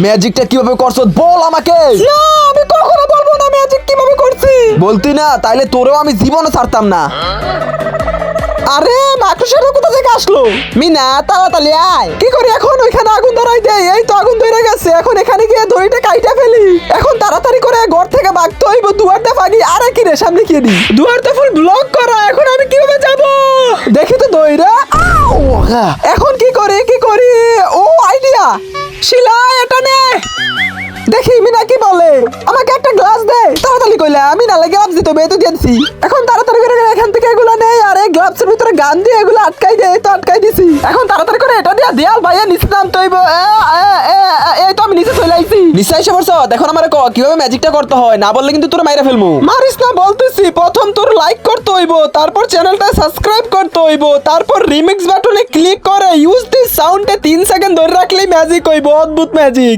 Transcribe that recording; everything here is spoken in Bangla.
ম্যাজিকটা কিভাবে করছো বল আমাকে। না আমি কখনো বলবো না ম্যাজিক কিভাবে করছি। বলতি না তাইলে তোরেও আমি জীবনে ছাড়তাম না। আরে মাকড়সাটা কোথা থেকে আসলো? মিনা তাড়াতাড়ি আয়। কি করি এখন? ওইখানে আগুন ধরাই দেয়। এই তো আগুন ধরে গেছে, এখন এখানে গিয়ে দড়িটা কাইটা ফেলি। এখন তাড়াতাড়ি করে ঘর থেকে ভাগতে হইব। দুয়ারটা ভাগি। আরে কি রে, সামনে কি দি? দুয়ারটা ফুল ব্লক করা, এখন আমি কিভাবে যাব? দেখি তো দইরা। এখন কি করি কি করি? ও আইডিয়া, শিলা এটা নে। দেখি মিনা কি বলে। আমাকে একটা গ্লাস দে তাড়াতাড়ি কইলা। আমি না লাগে গ্লাভস দিতে হবে, তো দিয়েছি। এখন তাড়াতাড়ি করে এখান থেকে এগুলো নেই। আর এই গ্লাভসের ভিতরে গান দিয়ে এগুলো আটকাই দে। তো আটকাই দিছি। এখন তাড়াতাড়ি করে এটা দিয়া দেয়াল ভাইয়া নিচে নামতে হইব। এই তো আমি নিচে চলে আইছি। নিশ্চয় এসে পড়ছ। এখন আমার ক কিভাবে ম্যাজিকটা করতে হয়, না বললে কিন্তু তোর মাইরা ফেলমু। মারিস না বলতেছি। প্রথম তোর লাইক করতে হইব, তারপর চ্যানেলটা সাবস্ক্রাইব করতে হইব, তারপর রিমিক্স বাটনে ক্লিক করে ইউজ দিস সাউন্ডে 3 সেকেন্ড ধরে রাখলেই ম্যাজিক হইব। অদ্ভুত ম্যাজিক।